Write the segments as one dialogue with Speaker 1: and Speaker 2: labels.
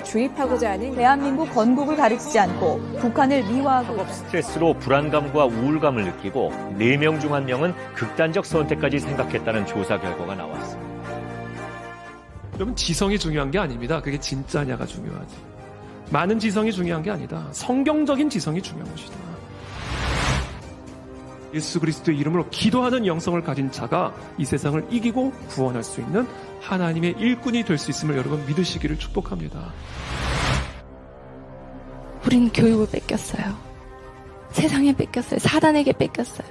Speaker 1: 주입하고자 하는 대한민국 건국을 가르치지 않고 북한을 미화하고
Speaker 2: 학업 스트레스로 불안감과 우울감을 느끼고 4명 중 1명은 극단적 선택까지 생각했다는 조사 결과가 나왔습니다.
Speaker 3: 여러분, 지성이 중요한 게 아닙니다. 그게 진짜냐가 중요하지. 많은 지성이 중요한 게 아니다. 성경적인 지성이 중요한 것이다. 예수 그리스도의 이름으로 기도하는 영성을 가진 자가 이 세상을 이기고 구원할 수 있는 하나님의 일꾼이 될 수 있음을 여러분 믿으시기를 축복합니다.
Speaker 4: 우리는 교육을 뺏겼어요. 세상에 뺏겼어요. 사단에게 뺏겼어요.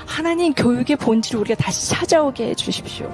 Speaker 4: 하나님 교육의 본질을 우리가 다시 찾아오게 해주십시오.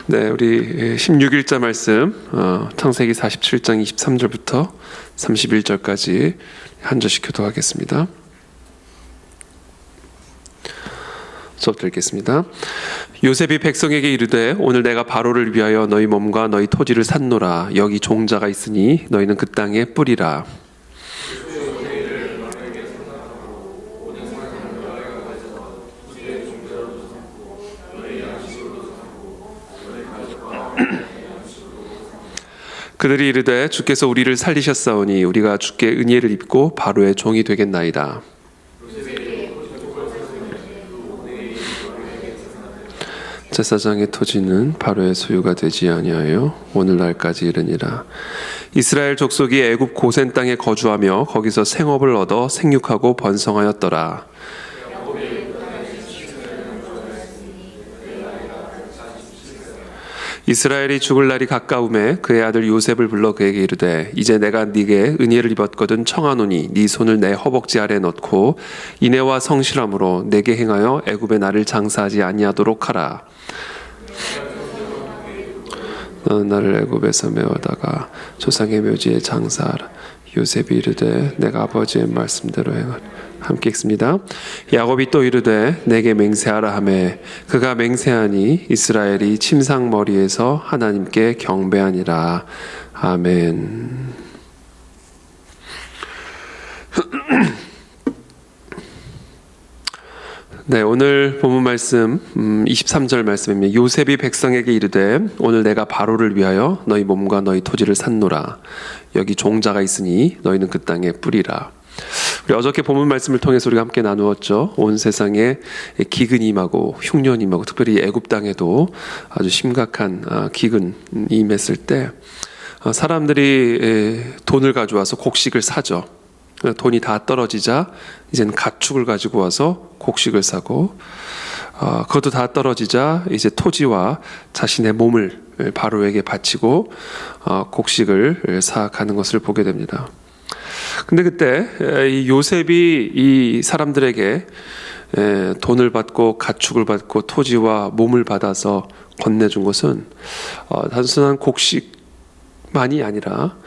Speaker 5: 네, 우리 16일자 말씀 창세기 47장 23절부터 31절까지 한 절씩 교독하겠습니다. 수업 드리겠습니다. 요셉이 백성에게 이르되 오늘 내가 바로를 위하여 너희 몸과 너희 토지를 샀노라. 여기 종자가 있으니 너희는 그 땅에 뿌리라. 그들이 이르되 주께서 우리를 살리셨사오니 우리가 주께 은혜를 입고 바로의 종이 되겠나이다. 제사장의 토지는 바로의 소유가 되지 아니하여 오늘날까지 이르니라. 이스라엘 족속이 애굽 고센 땅에 거주하며 거기서 생업을 얻어 생육하고 번성하였더라. 이스라엘이 죽을 날이 가까우매 그의 아들 요셉을 불러 그에게 이르되 이제 내가 네게 은혜를 입었거든 청하노니 네 손을 내 허벅지 아래 넣고 인애와 성실함으로 내게 행하여 애굽에 나를 장사하지 아니하도록 하라. 너는 나를 애굽에서 메어다가 조상의 묘지에 장사하라. 요셉이 이르되 내가 아버지의 말씀대로 행하라. 함께 읽습니다. 야곱이 또 이르되 내게 맹세하라 하매 그가 맹세하니 이스라엘이 침상머리에서 하나님께 경배하니라. 아멘. 네, 오늘 본문 말씀 23절 말씀입니다. 요셉이 백성에게 이르되 오늘 내가 바로를 위하여 너희 몸과 너희 토지를 샀노라. 여기 종자가 있으니 너희는 그 땅에 뿌리라. 우리 어저께 본문 말씀을 통해서 우리가 함께 나누었죠. 온 세상에 기근이 임하고 흉년이 임하고 특별히 애굽 땅에도 아주 심각한 기근이 임했을 때 사람들이 돈을 가져와서 곡식을 사죠. 돈이 다 떨어지자 이제는 가축을 가지고 와서 곡식을 사고 그것도 다 떨어지자 이제 토지와 자신의 몸을 바로에게 바치고 곡식을 사가는 것을 보게 됩니다. 근데 그때 이 요셉이 이 사람들에게 돈을 받고 가축을 받고 토지와 몸을 받아서 건네준 것은 단순한 곡식만이 아니라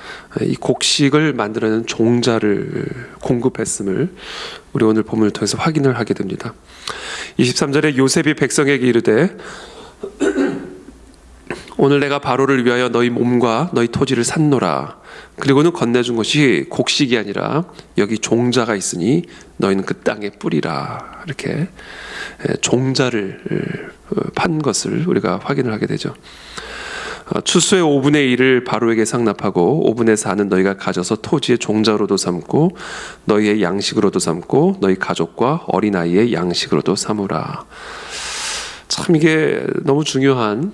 Speaker 5: 이 곡식을 만들어내는 종자를 공급했음을 우리 오늘 본문을 통해서 확인을 하게 됩니다. 23절에 요셉이 백성에게 이르되 오늘 내가 바로를 위하여 너희 몸과 너희 토지를 샀노라. 그리고는 건네준 것이 곡식이 아니라 여기 종자가 있으니 너희는 그 땅에 뿌리라. 이렇게 종자를 판 것을 우리가 확인을 하게 되죠. 추수의 5분의 1을 바로에게 상납하고 5분의 4는 너희가 가져서 토지의 종자로도 삼고 너희의 양식으로도 삼고 너희 가족과 어린아이의 양식으로도 삼으라. 참 이게 너무 중요한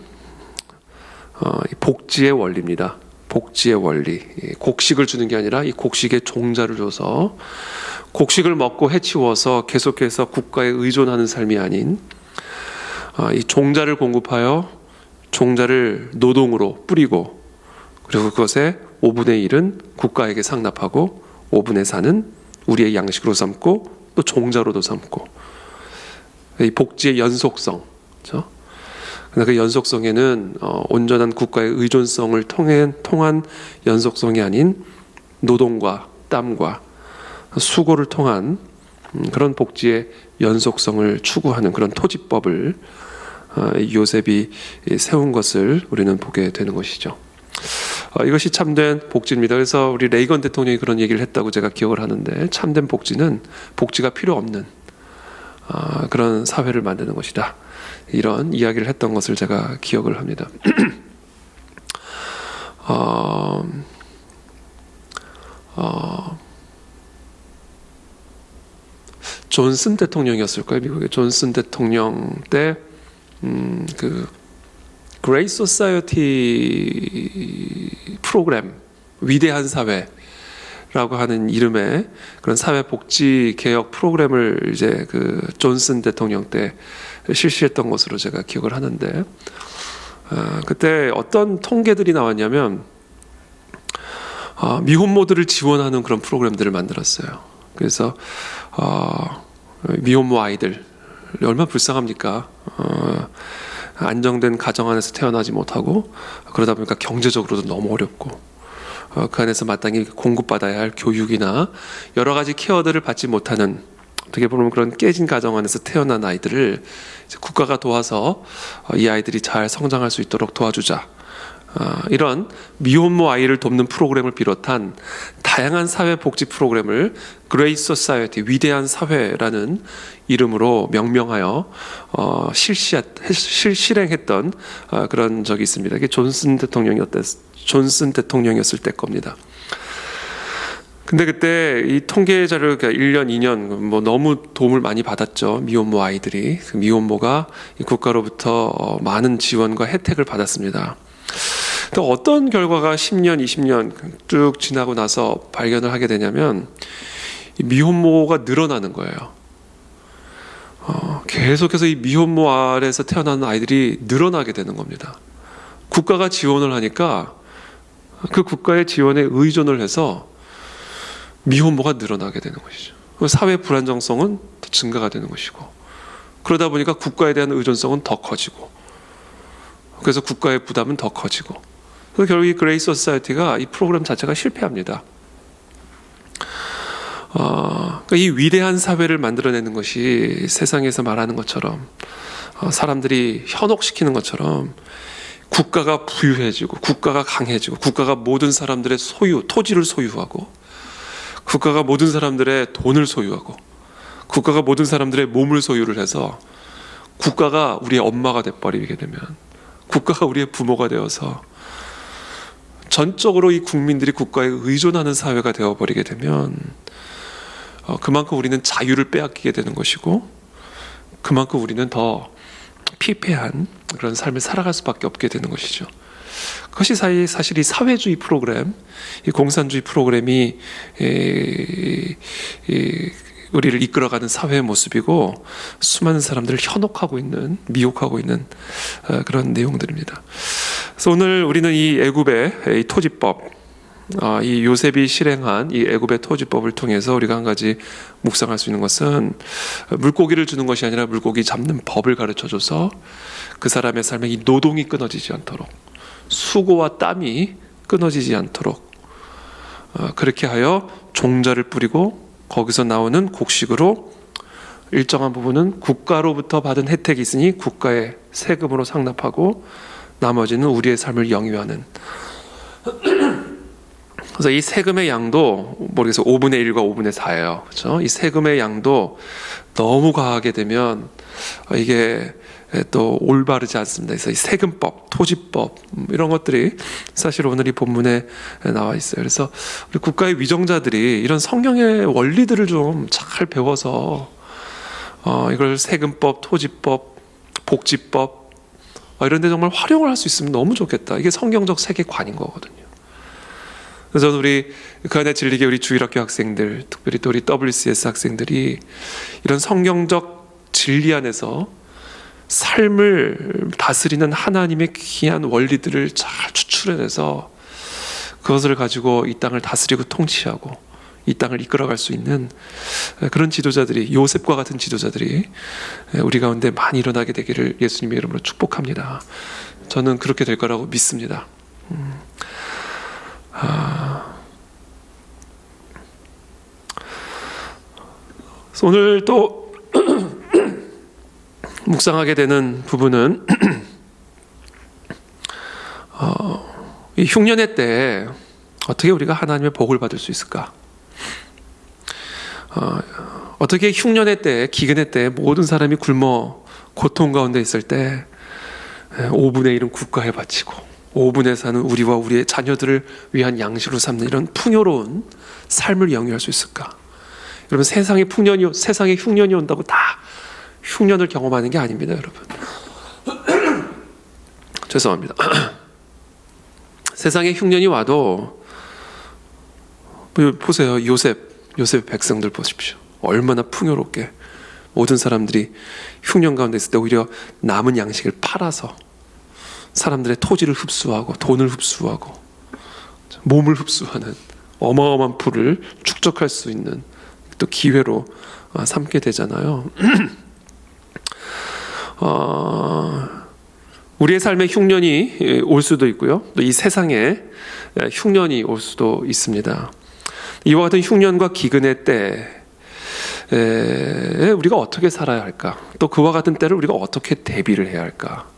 Speaker 5: 복지의 원리입니다. 복지의 원리. 곡식을 주는 게 아니라 이 곡식의 종자를 줘서 곡식을 먹고 해치워서 계속해서 국가에 의존하는 삶이 아닌 이 종자를 공급하여 종자를 노동으로 뿌리고 그리고 그것의 5분의 1은 국가에게 상납하고 5분의 4는 우리의 양식으로 삼고 또 종자로도 삼고 이 복지의 연속성. 그렇죠? 그 연속성에는 온전한 국가의 의존성을 통한 연속성이 아닌 노동과 땀과 수고를 통한 그런 복지의 연속성을 추구하는 그런 토지법을 요셉이 세운 것을 우리는 보게 되는 것이죠. 이것이 참된 복지입니다. 그래서 우리 레이건 대통령이 그런 얘기를 했다고 제가 기억을 하는데 참된 복지는 복지가 필요 없는 그런 사회를 만드는 것이다. 이런 이야기를 했던 것을 제가 기억을 합니다. 존슨 대통령이었을 거예요. 미국의 존슨 대통령 때 그 그레이트 소사이어티 프로그램 위대한 사회라고 하는 이름의 그런 사회 복지 개혁 프로그램을 이제 그 존슨 대통령 때 실시했던 것으로 제가 기억을 하는데 그때 어떤 통계들이 나왔냐면 미혼모들을 지원하는 그런 프로그램들을 만들었어요. 그래서 미혼모 아이들 얼마나 불쌍합니까? 안정된 가정 안에서 태어나지 못하고 그러다 보니까 경제적으로도 너무 어렵고 그 안에서 마땅히 공급받아야 할 교육이나 여러 가지 케어들을 받지 못하는 어떻게 보면 그런 깨진 가정 안에서 태어난 아이들을 국가가 도와서 이 아이들이 잘 성장할 수 있도록 도와주자. 이런 미혼모 아이를 돕는 프로그램을 비롯한 다양한 사회 복지 프로그램을 그레이트 소사이어티 위대한 사회라는 이름으로 명명하여 실행했던 그런 적이 있습니다. 이게 존슨 대통령이었을 때 겁니다. 근데 그때 이 통계 자료가 1년, 2년 뭐 너무 도움을 많이 받았죠. 미혼모 아이들이. 그 미혼모가 이 국가로부터 많은 지원과 혜택을 받았습니다. 또 어떤 결과가 10년, 20년 쭉 지나고 나서 발견을 하게 되냐면 이 미혼모가 늘어나는 거예요. 계속해서 이 미혼모 아래에서 태어나는 아이들이 늘어나게 되는 겁니다. 국가가 지원을 하니까 그 국가의 지원에 의존을 해서 미혼모가 늘어나게 되는 것이죠. 사회 불안정성은 더 증가가 되는 것이고 그러다 보니까 국가에 대한 의존성은 더 커지고 그래서 국가의 부담은 더 커지고 그래서 결국 이 그레이트 소사이어티가 이 프로그램 자체가 실패합니다. 그러니까 이 위대한 사회를 만들어내는 것이 세상에서 말하는 것처럼 사람들이 현혹시키는 것처럼 국가가 부유해지고 국가가 강해지고 국가가 모든 사람들의 토지를 소유하고 국가가 모든 사람들의 돈을 소유하고 국가가 모든 사람들의 몸을 소유를 해서 국가가 우리의 엄마가 돼버리게 되면 국가가 우리의 부모가 되어서 전적으로 이 국민들이 국가에 의존하는 사회가 되어버리게 되면 그만큼 우리는 자유를 빼앗기게 되는 것이고 그만큼 우리는 더 피폐한 그런 삶을 살아갈 수밖에 없게 되는 것이죠. 그것이 사실 이 사회주의 프로그램, 이 공산주의 프로그램이 우리를 이끌어가는 사회의 모습이고 수많은 사람들을 현혹하고 있는, 미혹하고 있는 그런 내용들입니다. 그래서 오늘 우리는 이 애굽의 이 토지법, 이 요셉이 실행한 이 애굽의 토지법을 통해서 우리가 한 가지 묵상할 수 있는 것은 물고기를 주는 것이 아니라 물고기 잡는 법을 가르쳐줘서 그 사람의 삶에 이 노동이 끊어지지 않도록, 수고와 땀이 끊어지지 않도록 그렇게 하여 종자를 뿌리고 거기서 나오는 곡식으로 일정한 부분은 국가로부터 받은 혜택이 있으니 국가의 세금으로 상납하고 나머지는 우리의 삶을 영위하는. 그래서 이 세금의 양도 모르겠어요. 5분의 1과 5분의 4예요. 그렇죠? 이 세금의 양도 너무 과하게 되면 이게 또 올바르지 않습니다. 그래서 이 세금법, 토지법 이런 것들이 사실 오늘 이 본문에 나와 있어요. 그래서 우리 국가의 위정자들이 이런 성경의 원리들을 좀 잘 배워서 이걸 세금법, 토지법, 복지법 이런 데 정말 활용을 할 수 있으면 너무 좋겠다. 이게 성경적 세계관인 거거든요. 그래서 우리 그 안에 진리계 우리 주일학교 학생들, 특별히 또 우리 WCS 학생들이 이런 성경적 진리 안에서 삶을 다스리는 하나님의 귀한 원리들을 잘 추출해내서 그것을 가지고 이 땅을 다스리고 통치하고 이 땅을 이끌어갈 수 있는 그런 지도자들이, 요셉과 같은 지도자들이 우리 가운데 많이 일어나게 되기를 예수님의 이름으로 축복합니다. 저는 그렇게 될 거라고 믿습니다. 오늘 또 묵상하게 되는 부분은 이 흉년의 때 어떻게 우리가 하나님의 복을 받을 수 있을까? 어떻게 흉년의 때, 기근의 때 모든 사람이 굶어 고통 가운데 있을 때 5분의 1은 국가에 바치고 5분의 4는 우리와 우리의 자녀들을 위한 양식으로 삼는 이런 풍요로운 삶을 영위할 수 있을까? 여러분, 세상에 흉년이 온다고 다 흉년을 경험하는 게 아닙니다, 여러분. 죄송합니다. 세상에 흉년이 와도 보세요. 요셉 백성들 보십시오. 얼마나 풍요롭게 모든 사람들이 흉년 가운데 있을 때 오히려 남은 양식을 팔아서 사람들의 토지를 흡수하고 돈을 흡수하고 몸을 흡수하는 어마어마한 부를 축적할 수 있는 또 기회로 삼게 되잖아요. 우리의 삶에 흉년이 올 수도 있고요. 또 이 세상에 흉년이 올 수도 있습니다. 이와 같은 흉년과 기근의 때에 우리가 어떻게 살아야 할까? 또 그와 같은 때를 우리가 어떻게 대비를 해야 할까?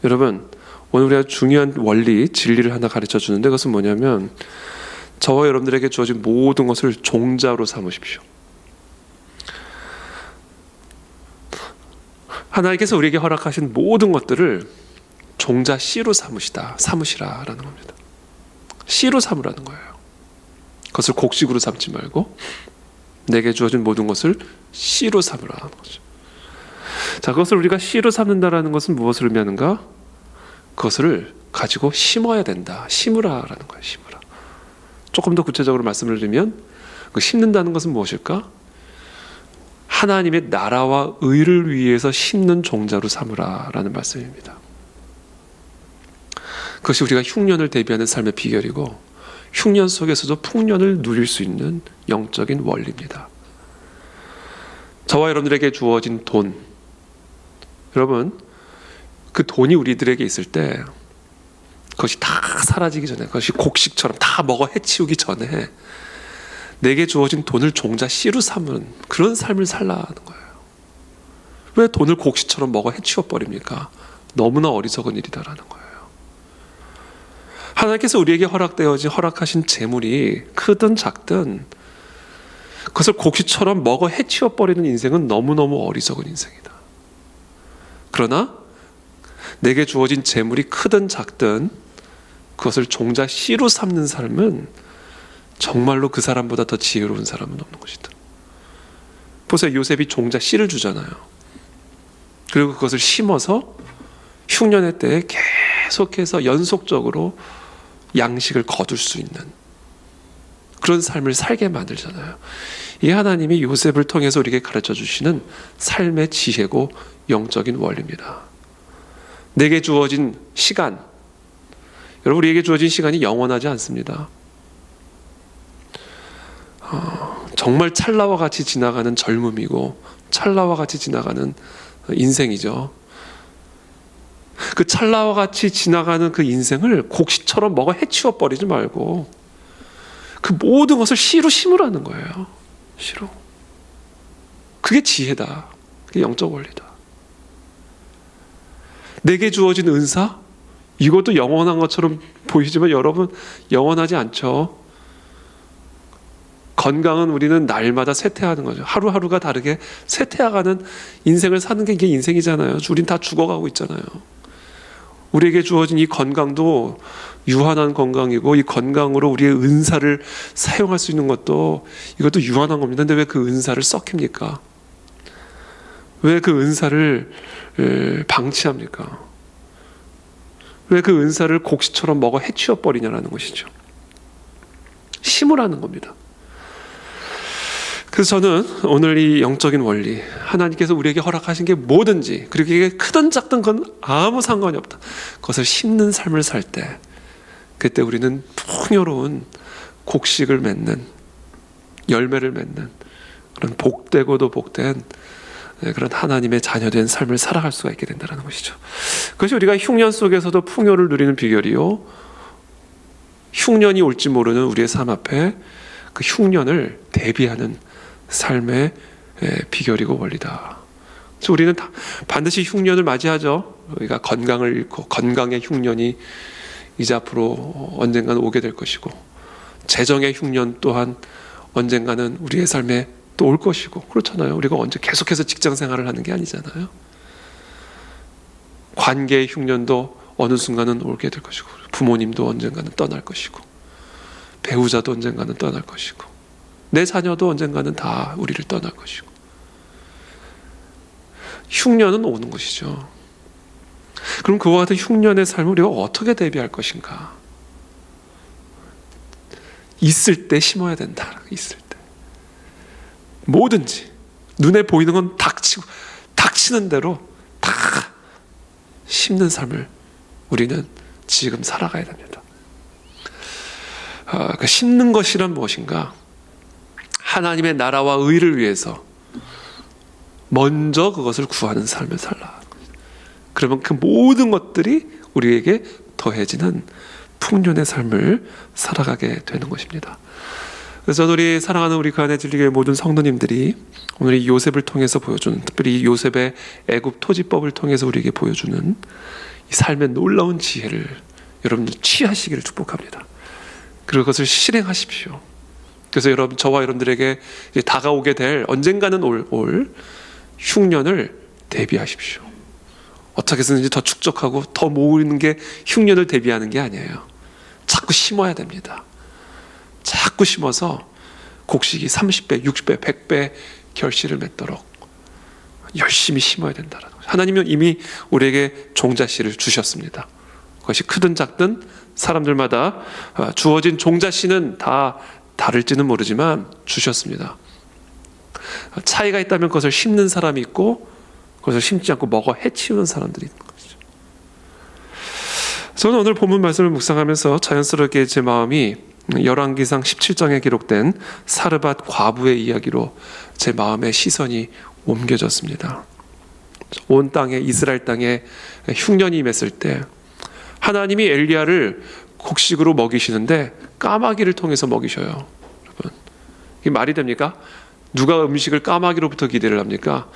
Speaker 5: 여러분, 오늘 우리가 중요한 원리, 진리를 하나 가르쳐 주는데 그것은 뭐냐면 저와 여러분들에게 주어진 모든 것을 종자로 삼으십시오. 하나님께서 우리에게 허락하신 모든 것들을 종자 C로 삼으시라라는 겁니다. C로 삼으라는 거예요. 그것을 곡식으로 삼지 말고 내게 주어진 모든 것을 C로 삼으라는 거죠. 자, 그것을 우리가 C로 삼는다라는 것은 무엇을 의미하는가? 그것을 가지고 심어야 된다. 심으라라는 거예요. 심으라. 조금 더 구체적으로 말씀을 드리면 그 심는다는 것은 무엇일까? 하나님의 나라와 의를 위해서 심는 종자로 삼으라라는 말씀입니다. 그것이 우리가 흉년을 대비하는 삶의 비결이고 흉년 속에서도 풍년을 누릴 수 있는 영적인 원리입니다. 저와 여러분들에게 주어진 돈, 여러분, 그 돈이 우리들에게 있을 때 그것이 다 사라지기 전에, 그것이 곡식처럼 다 먹어 해치우기 전에 내게 주어진 돈을 종자 C로 삼은 그런 삶을 살라는 거예요. 왜 돈을 곡식처럼 먹어 해치워 버립니까? 너무나 어리석은 일이다라는 거예요. 하나님께서 우리에게 허락하신 재물이 크든 작든 그것을 곡식처럼 먹어 해치워 버리는 인생은 너무너무 어리석은 인생이다. 그러나 내게 주어진 재물이 크든 작든 그것을 종자 C로 삼는 삶은 정말로 그 사람보다 더 지혜로운 사람은 없는 것이다. 보세요. 요셉이 종자 C를 주잖아요. 그리고 그것을 심어서 흉년의 때에 계속해서 연속적으로 양식을 거둘 수 있는 그런 삶을 살게 만들잖아요. 이 하나님이 요셉을 통해서 우리에게 가르쳐 주시는 삶의 지혜고 영적인 원리입니다. 내게 주어진 시간, 여러분, 우리에게 주어진 시간이 영원하지 않습니다. 정말 찰나와 같이 지나가는 젊음이고 찰나와 같이 지나가는 인생이죠. 그 찰나와 같이 지나가는 그 인생을 곡식처럼 먹어 해치워 버리지 말고 그 모든 것을 씨로 심으라는 거예요. 씨로. 그게 지혜다. 그게 영적 원리다. 내게 주어진 은사, 이것도 영원한 것처럼 보이지만 여러분, 영원하지 않죠. 건강은 우리는 날마다 쇠퇴하는 거죠. 하루하루가 다르게 쇠퇴해가는 인생을 사는 게 이게 인생이잖아요. 우린 다 죽어가고 있잖아요. 우리에게 주어진 이 건강도 유한한 건강이고, 이 건강으로 우리의 은사를 사용할 수 있는 것도 이것도 유한한 겁니다. 근데 왜 그 은사를 썩힙니까? 왜 그 은사를 방치합니까? 왜 그 은사를 곡식처럼 먹어 해치워 버리냐라는 것이죠. 심으라는 겁니다. 그래서 저는 오늘 이 영적인 원리, 하나님께서 우리에게 허락하신 게 뭐든지, 그리고 이게 크든 작든 건 아무 상관이 없다. 그것을 심는 삶을 살 때, 그때 우리는 풍요로운 곡식을 맺는, 열매를 맺는 그런 복되고도 복된 그런 하나님의 자녀된 삶을 살아갈 수가 있게 된다는 것이죠. 그것이 우리가 흉년 속에서도 풍요를 누리는 비결이요, 흉년이 올지 모르는 우리의 삶 앞에 그 흉년을 대비하는 삶의 비결이고 원리다. 그래서 우리는 반드시 흉년을 맞이하죠. 우리가 건강을 잃고 건강의 흉년이 이제 앞으로 언젠가는 오게 될 것이고, 재정의 흉년 또한 언젠가는 우리의 삶에 또 올 것이고, 그렇잖아요. 우리가 언제 계속해서 직장 생활을 하는 게 아니잖아요. 관계의 흉년도 어느 순간은 오게 될 것이고, 부모님도 언젠가는 떠날 것이고, 배우자도 언젠가는 떠날 것이고, 내 자녀도 언젠가는 다 우리를 떠날 것이고, 흉년은 오는 것이죠. 그럼 그와 같은 흉년의 삶을 우리가 어떻게 대비할 것인가? 있을 때 심어야 된다. 있을 때 뭐든지 눈에 보이는 건 닥치는 대로 다 심는 삶을 우리는 지금 살아가야 됩니다. 그 심는 것이란 무엇인가? 하나님의 나라와 의를 위해서 먼저 그것을 구하는 삶을 살라. 그러면 그 모든 것들이 우리에게 더해지는 풍년의 삶을 살아가게 되는 것입니다. 그래서 우리 사랑하는 우리 그 안에 진리교회 모든 성도님들이 오늘 이 요셉을 통해서 보여주는, 특별히 이 요셉의 애굽 토지법을 통해서 우리에게 보여주는 이 삶의 놀라운 지혜를 여러분들 취하시기를 축복합니다. 그리고 그것을 실행하십시오. 그래서 여러분, 저와 여러분들에게 다가오게 될 언젠가는 올 흉년을 대비하십시오. 어떻게 해서든지 더 축적하고 더 모으는 게 흉년을 대비하는 게 아니에요. 자꾸 심어야 됩니다. 자꾸 심어서 곡식이 30배, 60배, 100배 결실을 맺도록 열심히 심어야 된다는 거죠. 하나님은 이미 우리에게 종자씨를 주셨습니다. 그것이 크든 작든 사람들마다 주어진 종자씨는 다 다를지는 모르지만 주셨습니다. 차이가 있다면 그것을 심는 사람이 있고 그것을 심지 않고 먹어 해치우는 사람들이 있는 것이죠. 저는 오늘 본문 말씀을 묵상하면서 자연스럽게 제 마음이 열왕기상 17장에 기록된 사르밧 과부의 이야기로 제 마음의 시선이 옮겨졌습니다. 온 땅에, 이스라엘 땅에 흉년이 임했을 때 하나님이 엘리야를 곡식으로 먹이시는데 까마귀를 통해서 먹이셔요. 여러분, 이게 말이 됩니까? 누가 음식을 까마귀로부터 기대를 합니까?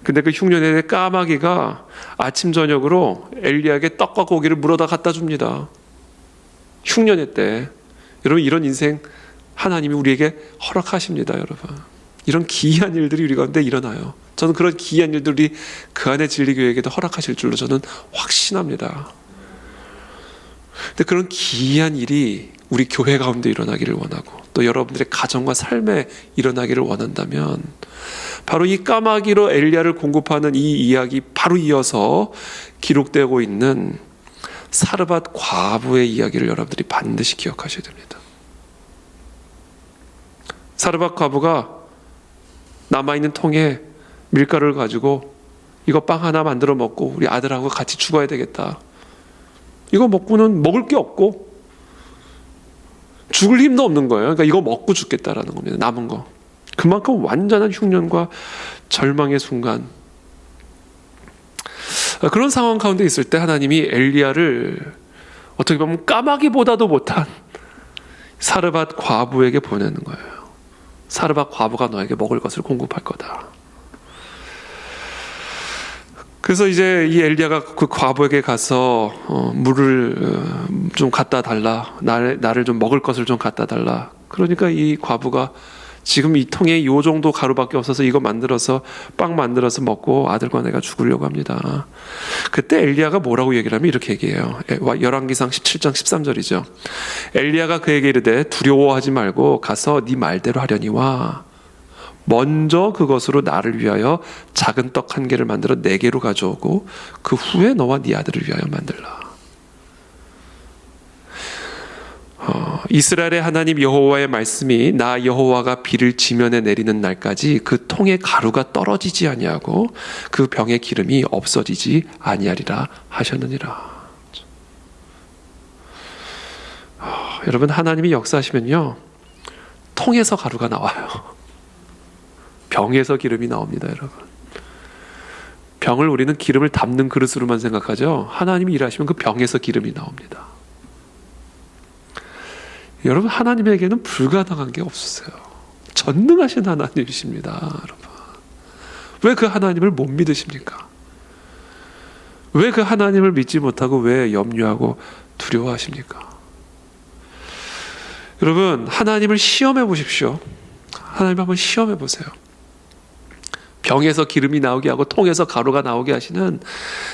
Speaker 5: 근데 그 흉년에 까마귀가 아침 저녁으로 엘리야에게 떡과 고기를 물어다 갖다 줍니다. 흉년의 때. 여러분, 이런 인생 하나님이 우리에게 허락하십니다. 여러분, 이런 기이한 일들이 우리 가운데 일어나요. 저는 그런 기이한 일들이 그 안에 진리교회에게도 허락하실 줄로 저는 확신합니다. 근데 그런 기이한 일이 우리 교회 가운데 일어나기를 원하고 또 여러분들의 가정과 삶에 일어나기를 원한다면 바로 이 까마귀로 엘리야를 공급하는 이 이야기 바로 이어서 기록되고 있는 사르밧 과부의 이야기를 여러분들이 반드시 기억하셔야 됩니다. 사르밧 과부가 남아있는 통에 밀가루를 가지고 이거 빵 하나 만들어 먹고 우리 아들하고 같이 죽어야 되겠다. 이거 먹고는 먹을 게 없고 죽을 힘도 없는 거예요. 그러니까 이거 먹고 죽겠다라는 겁니다. 남은 거. 그만큼 완전한 흉년과 절망의 순간, 그런 상황 가운데 있을 때 하나님이 엘리야를 어떻게 보면 까마귀보다도 못한 사르밧 과부에게 보내는 거예요. 사르밧 과부가 너에게 먹을 것을 공급할 거다. 그래서 이제 이 엘리야가 그 과부에게 가서 물을 좀 갖다 달라, 나를 좀 먹을 것을 좀 갖다 달라. 그러니까 이 과부가 지금 이 통에 요 정도 가루밖에 없어서 이거 만들어서 빵 만들어서 먹고 아들과 내가 죽으려고 합니다. 그때 엘리야가 뭐라고 얘기를 하면 이렇게 얘기해요. 열왕기상 17장 13절이죠. 엘리야가 그에게 이르되 두려워하지 말고 가서 네 말대로 하려니와 먼저 그것으로 나를 위하여 작은 떡 한 개를 만들어 4개로 가져오고 그 후에 너와 네 아들을 위하여 만들라. 이스라엘의 하나님 여호와의 말씀이 나 여호와가 비를 지면에 내리는 날까지 그 통의 가루가 떨어지지 아니하고 그 병의 기름이 없어지지 아니하리라 하셨느니라. 여러분, 하나님이 역사하시면요, 통에서 가루가 나와요. 병에서 기름이 나옵니다, 여러분. 병을 우리는 기름을 담는 그릇으로만 생각하죠. 하나님이 일하시면 그 병에서 기름이 나옵니다. 여러분, 하나님에게는 불가능한 게 없으세요. 전능하신 하나님이십니다, 여러분. 왜 그 하나님을 못 믿으십니까? 왜 그 하나님을 믿지 못하고 왜 염려하고 두려워하십니까? 여러분, 하나님을 시험해 보십시오. 하나님 한번 시험해 보세요. 병에서 기름이 나오게 하고 통에서 가루가 나오게 하시는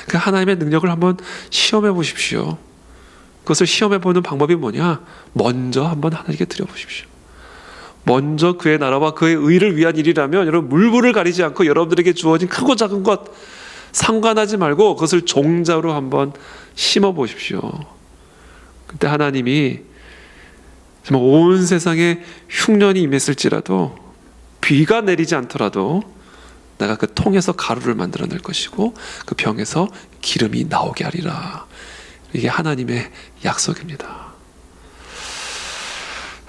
Speaker 5: 그 하나님의 능력을 한번 시험해 보십시오. 그것을 시험해 보는 방법이 뭐냐? 먼저 한번 하나님께 드려보십시오. 먼저 그의 나라와 그의 의를 위한 일이라면 여러분, 물불을 가리지 않고 여러분들에게 주어진 크고 작은 것 상관하지 말고 그것을 종자로 한번 심어 보십시오. 그때 하나님이 정말 온 세상에 흉년이 임했을지라도, 비가 내리지 않더라도 내가 그 통에서 가루를 만들어낼 것이고 그 병에서 기름이 나오게 하리라. 이게 하나님의 약속입니다.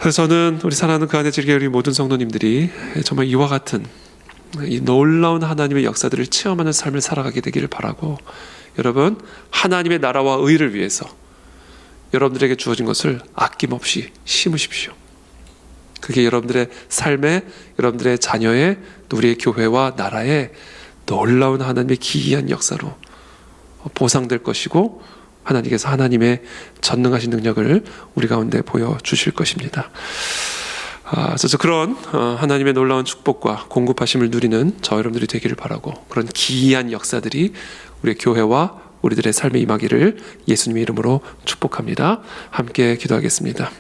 Speaker 5: 그래서 저는 우리 사랑하는 그 안에 즐겨 우리 모든 성도님들이 정말 이와 같은 이 놀라운 하나님의 역사들을 체험하는 삶을 살아가게 되기를 바라고, 여러분, 하나님의 나라와 의를 위해서 여러분들에게 주어진 것을 아낌없이 심으십시오. 그게 여러분들의 삶에, 여러분들의 자녀의, 또 우리의 교회와 나라의 놀라운 하나님의 기이한 역사로 보상될 것이고, 하나님께서 하나님의 전능하신 능력을 우리 가운데 보여주실 것입니다. 그래서 그런 하나님의 놀라운 축복과 공급하심을 누리는 저 여러분들이 되기를 바라고, 그런 기이한 역사들이 우리 교회와 우리들의 삶에 임하기를 예수님의 이름으로 축복합니다. 함께 기도하겠습니다.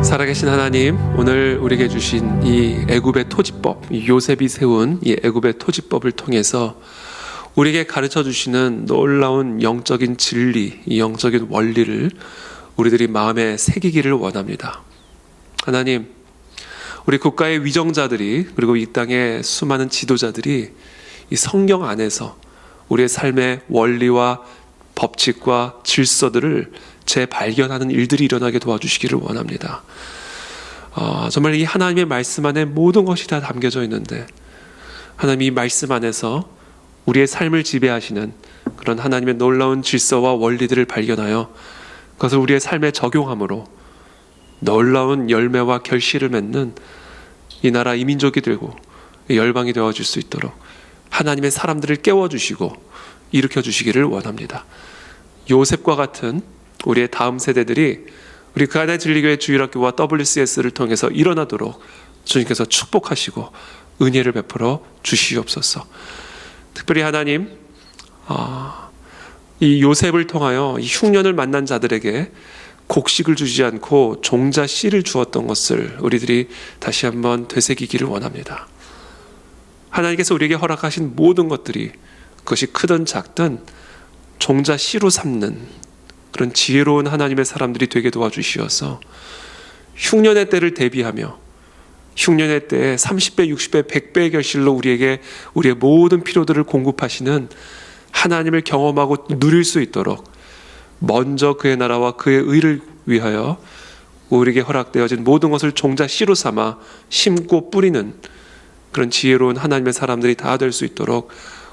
Speaker 5: 살아계신 하나님, 오늘 우리에게 주신 이 애굽의 토지법, 요셉이 세운 이 애굽의 토지법을 통해서 우리에게 가르쳐 주시는 놀라운 영적인 진리, 이 영적인 원리를 우리들이 마음에 새기기를 원합니다. 하나님, 우리 국가의 위정자들이, 그리고 이 땅의 수많은 지도자들이 이 성경 안에서 우리의 삶의 원리와 법칙과 질서들을 재발견하는 일들이 일어나게 도와주시기를 원합니다. 정말 이 하나님의 말씀 안에 모든 것이 다 담겨져 있는데, 하나님 이 말씀 안에서 우리의 삶을 지배하시는 그런 하나님의 놀라운 질서와 원리들을 발견하여 그것을 우리의 삶에 적용함으로 놀라운 열매와 결실을 맺는 이 나라 이 민족이 되고 열방이 되어줄 수 있도록 하나님의 사람들을 깨워주시고 일으켜주시기를 원합니다. 요셉과 같은 우리의 다음 세대들이 우리 그 안의 진리교회 주일학교와 WCS를 통해서 일어나도록 주님께서 축복하시고 은혜를 베풀어 주시옵소서. 특별히 하나님, 이 요셉을 통하여 이 흉년을 만난 자들에게 곡식을 주지 않고 종자 씨를 주었던 것을 우리들이 다시 한번 되새기기를 원합니다. 하나님께서 우리에게 허락하신 모든 것들이 그것이 크든 작든 종자 씨로 삼는 그런 지혜로운 하나님의 사람들이 되게 도와주시어서 흉년의 때를 대비하며 흉년의 때에 30배, 60배, 100배의 결실로 우리에게 우리의 모든 필요들을 공급하시는 하나님을 경험하고 누릴 수 있도록 먼저 그의 나라와 그의 의를 위하여 우리에게 허락되어진 모든 것을 종자 씨로 삼아 심고 뿌리는 그런 지혜로운 하나님의 사람들이 다 될 수 있도록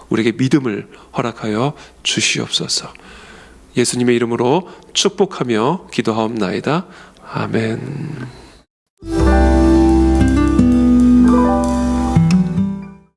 Speaker 5: 우리에게 믿음을 허락하여 주시옵소서. 예수님의 이름으로 축복하며 기도하옵나이다. 아멘.